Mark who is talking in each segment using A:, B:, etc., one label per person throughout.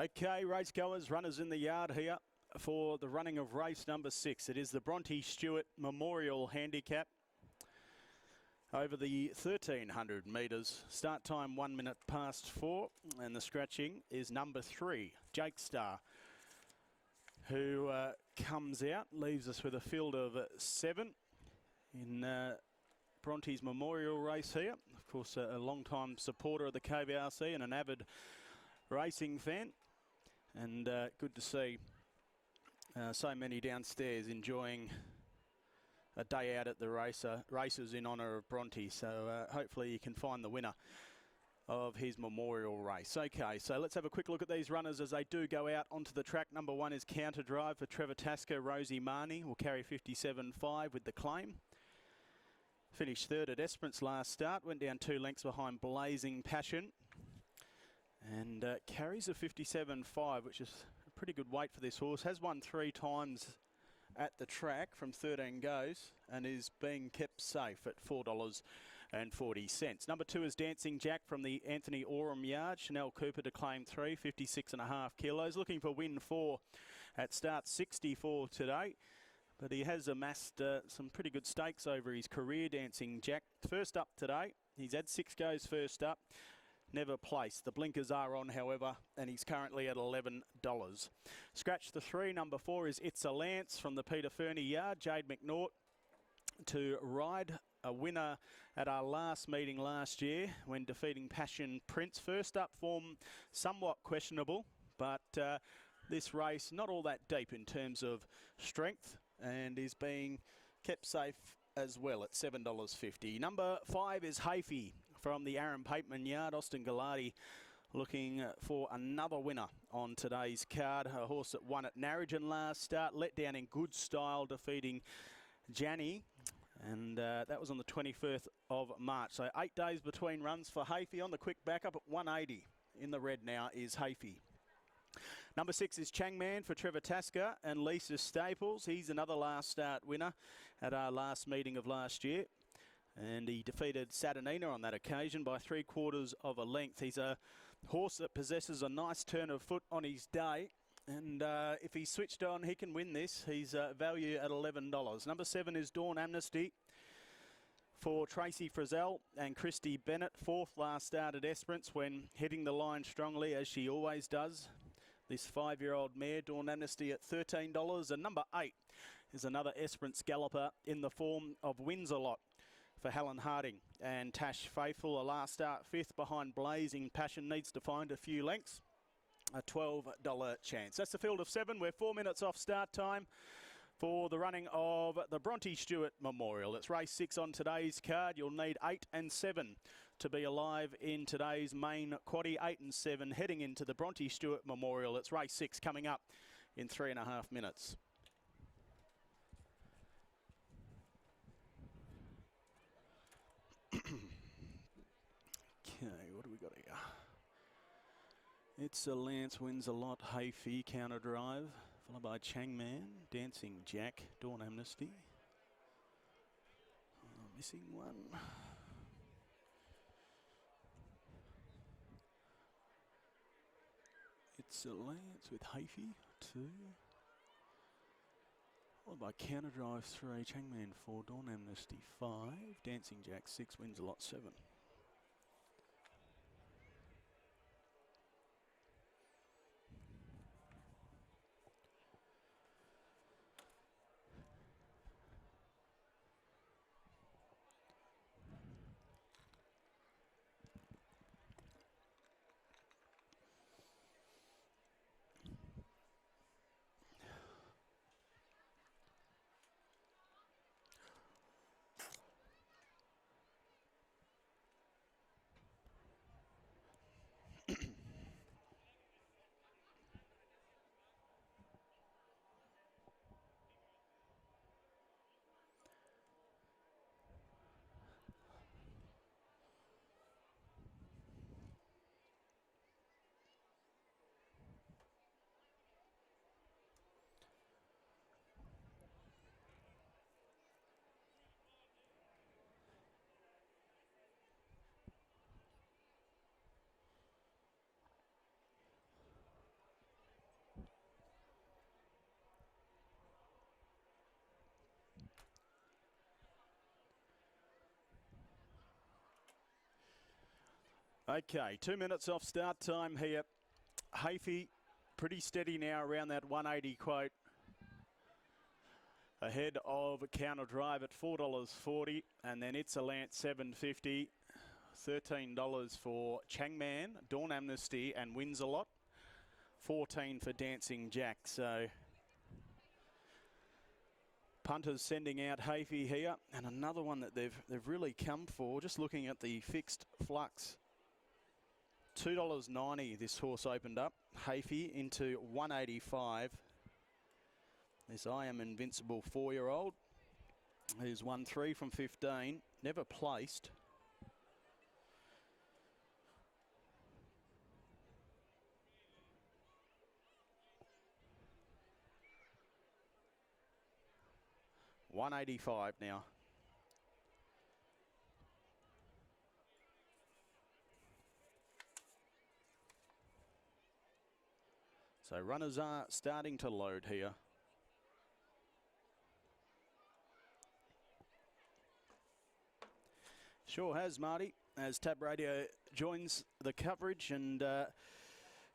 A: Okay, racegoers, runners in the yard here for the running of race number 6. It is the Bronte Stewart Memorial Handicap over the 1,300 metres. Start time 1 minute past 4, and the scratching is number 3, Jake Star, who comes out, leaves us with a field of 7 in Bronte's Memorial race here. Of course, a long-time supporter of the KVRC and an avid racing fan, and good to see so many downstairs enjoying a day out at the races in honour of Bronte. So hopefully you can find the winner of his memorial race. Okay, so let's have a quick look at these runners as they do go out onto the track. Number 1 is Counter Drive for Trevor Tasker. Rosie Mahony will carry 57.5 with the claim. Finished third at Esperance last start, went down 2 lengths behind Blazing Passion, and carries a 57.5, which is a pretty good weight for this horse. Has won 3 times at the track from 13 goes and is being kept safe at $4.40. Number 2 is Dancing Jack from the Anthony Oram yard. Chanel Cooper to claim 3, 56.5 kilos. Looking for win 4 at start 64 today. But he has amassed some pretty good stakes over his career, Dancing Jack. First up today. He's had 6 goes first up. Never placed. The blinkers are on, however, and he's currently at $11. Scratch the 3. Number 4 is It's a Lance from the Peter Fernie yard. Jade McNaught to ride, a winner at our last meeting last year when defeating Passion Prince. First up form somewhat questionable, but this race not all that deep in terms of strength, and is being kept safe as well at $7.50. Number 5 is Hafey from the Aaron Pateman yard. Austin Gallardi looking for another winner on today's card. A horse that won at Narrogin last start, let down in good style, defeating Janny, and that was on the 21st of March. So 8 days between runs for Hafey. On the quick backup at 180 in the red now is Hafey. Number 6 is Changman for Trevor Tasker and Lisa Staples. He's another last start winner at our last meeting of last year, and he defeated Saturnina on that occasion by 3/4 of a length. He's a horse that possesses a nice turn of foot on his day, and if he's switched on, he can win this. He's value at $11. Number 7 is Dawn Amnesty for Tracy Frizzell and Christy Bennett. 4th last start at Esperance when hitting the line strongly, as she always does. This 5-year-old mare, Dawn Amnesty, at $13. And number 8 is another Esperance galloper in the form of Wins a Lot for Helen Harding and Tash Faithful. A last start 5th behind Blazing Passion, needs to find a few lengths. A $12 chance. That's the field of 7. We're 4 minutes off start time for the running of the Bronte Stewart Memorial. It's race 6 on today's card. You'll need 8 and 7 to be alive in today's main quaddie. 8 and 7 heading into the Bronte Stewart Memorial. It's race 6 coming up in 3.5 minutes. Okay, what do we got here? It's a Lance, Wins a Lot, Hafey, Counter Drive, followed by Changman, Dancing Jack, Dawn Amnesty. Missing one. It's a Lance with Hafey, 2. Followed by Counter Drive, 3, Changman 4, Dawn Amnesty 5, Dancing Jack 6, Wins a Lot 7. Okay, 2 minutes off start time here. Hafey pretty steady now around that 180 quote. Ahead of Counter Drive at $4.40, and then It's a Lance $7.50. $13 for Changman, Dawn Amnesty, and Wins a Lot. $14 for Dancing Jack. So punters sending out Hafey here, and another one that they've really come for. Just looking at the fixed flux, $2.90 this horse opened up. Hafey into 185. This I Am Invincible 4-year-old who's won 3 from 15, never placed. $185 now. So runners are starting to load here. Sure has, Marty, as Tab Radio joins the coverage, and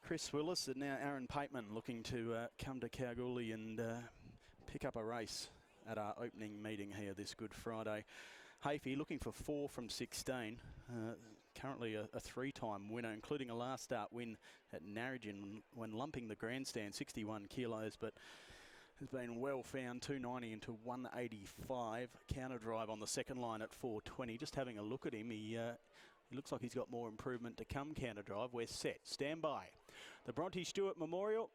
A: Chris Willis and now Aaron Pateman looking to come to Kalgoorlie and pick up a race at our opening meeting here this Good Friday. Hafey looking for 4 from 16. Currently a 3-time winner, including a last start win at Narrogin when lumping the grandstand, 61 kilos, but has been well found, 290 into 185. Counter Drive on the second line at 420. Just having a look at him, he looks like he's got more improvement to come. Counter Drive, we're set. Stand by. The Bronte Stewart Memorial.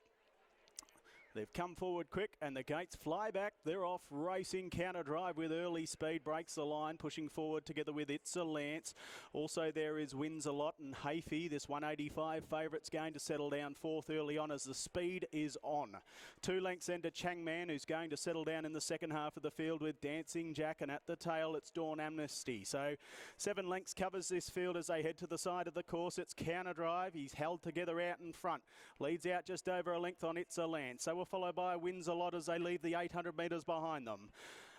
A: They've come forward quick and the gates fly back. They're off racing. Counter Drive with early speed breaks the line, pushing forward together with It's a Lance. Also there is Wins a Lot and Hafey. This 185 favourite's going to settle down fourth early on as the speed is on. 2 lengths into Changman, who's going to settle down in the second half of the field with Dancing Jack, and at the tail it's Dawn Amnesty. So 7 lengths covers this field as they head to the side of the course. It's Counter Drive. He's held together out in front. Leads out just over a length on It's a Lance. So followed by Wins a Lot as they leave the 800 metres behind them.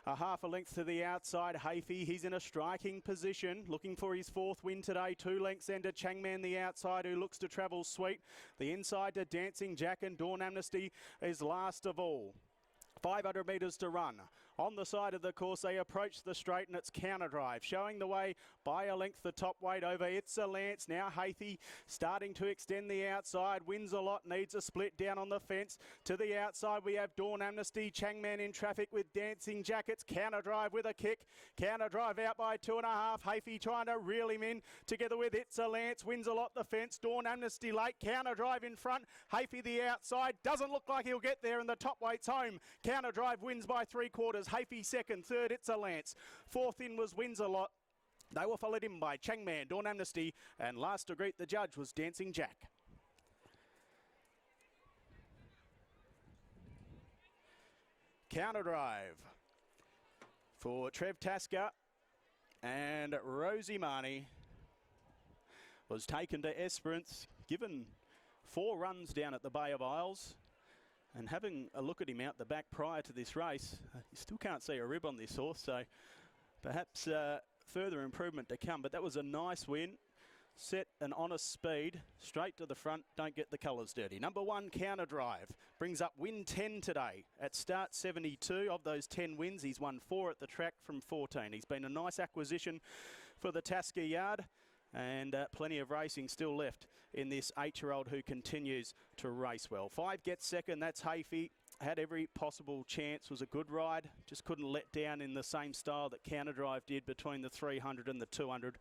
A: A half a length to the outside, Hafey. He's in a striking position, looking for his 4th win today. 2 lengths into Changman the outside, who looks to travel sweet. The inside to Dancing Jack, and Dawn Amnesty is last of all. 500 metres to run. On the side of the course, they approach the straight, and it's Counter Drive, showing the way by a length the top weight over It's a Lance. Now Hafey starting to extend the outside. Wins a Lot, needs a split down on the fence. To the outside, we have Dawn Amnesty. Changman in traffic with Dancing Jackets. Counter Drive with a kick. Counter Drive out by 2.5. Hafey trying to reel him in together with It's a Lance. Wins a Lot the fence. Dawn Amnesty late. Counter Drive in front. Hafey the outside. Doesn't look like he'll get there, and the top weight's home. Counter Drive wins by 3/4. Hafey second, third It's a Lance. 4th in was Wins a Lot. They were followed in by Changman, Dawn Amnesty, and last to greet the judge was Dancing Jack. Counter Drive for Trevor Tasker and Rosie Mahony was taken to Esperance, given 4 runs down at the Bay of Isles. And having a look at him out the back prior to this race, you still can't see a rib on this horse, so perhaps further improvement to come. But that was a nice win. Set an honest speed, straight to the front, don't get the colours dirty. Number 1, Counter Drive, brings up win 10 today at start 72. Of those 10 wins, he's won 4 at the track from 14. He's been a nice acquisition for the Tasker yard. And plenty of racing still left in this 8-year-old who continues to race well. 5 gets second, that's Hafey. Had every possible chance, was a good ride. Just couldn't let down in the same style that Counter Drive did between the 300 and the 200.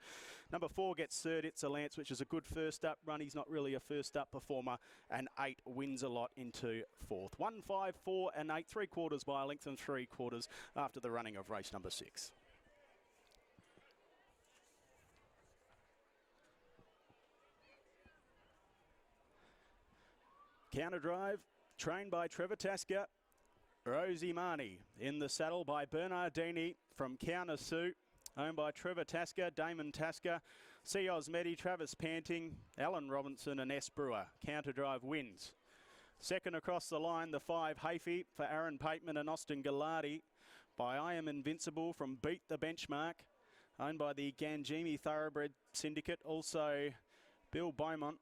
A: Number 4 gets third, It's a Lance, which is a good first up run. He's not really a first up performer. And 8 Wins a Lot into 4th. 1, 5, 4 and 8, 3/4 by a length and 3/4 after the running of race number 6. Counter Drive, trained by Trevor Tasker. Rosie Mahony in the saddle by Bernardini from Counter Sue. Owned by Trevor Tasker, Damon Tasker, C. Osmedi, Travis Panting, Alan Robinson and S. Brewer. Counter Drive wins. Second across the line, the 5 Hafey for Aaron Pateman and Austin Gallardi by I Am Invincible from Beat the Benchmark. Owned by the Ganjimi Thoroughbred Syndicate. Also Bill Beaumont,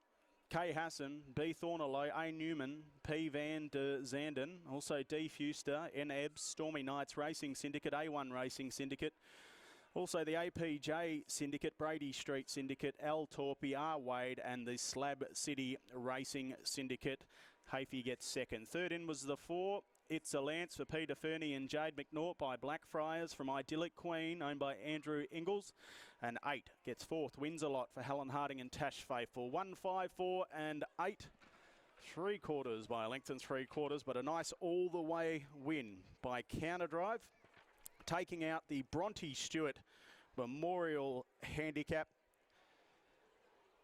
A: K. Hassan, B. Thornaloe, A. Newman, P. Van de Zanden, also D. Fuster, N. Ebbs, Stormy Nights Racing Syndicate, A1 Racing Syndicate. Also the APJ Syndicate, Brady Street Syndicate, Al Torpy, R. Wade, and the Slab City Racing Syndicate. Hafey gets second. Third in was the 4. It's a Lance for Peter Fernie and Jade McNaught by Blackfriars from Idyllic Queen, owned by Andrew Ingalls. And 8 gets fourth. Wins a lot for Helen Harding and Tash Faithful. 1, 5, 4 and 8. 3/4 by a length and 3/4, but a nice all-the-way win by Counter Drive, taking out the Bronte Stewart Memorial Handicap,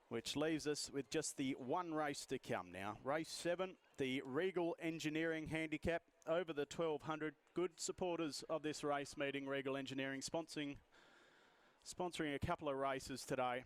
A: which leaves us with just the one race to come now. Race 7, the Regal Engineering Handicap over the 1200. Good supporters of this race meeting, Regal Engineering, sponsoring a couple of races today.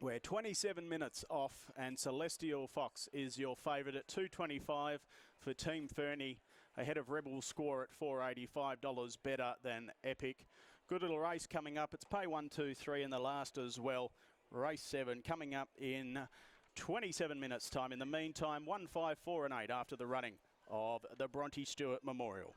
A: We're 27 minutes off, and Celestial Fox is your favourite at $2.25 for Team Fernie, ahead of Rebel Score at $485, better than Epic. Good little race coming up. It's pay 1, 2, 3 in the last as well. Race 7 coming up in 27 minutes time. In the meantime, 1, 5, 4 and 8 after the running of the Bronte Stewart Memorial.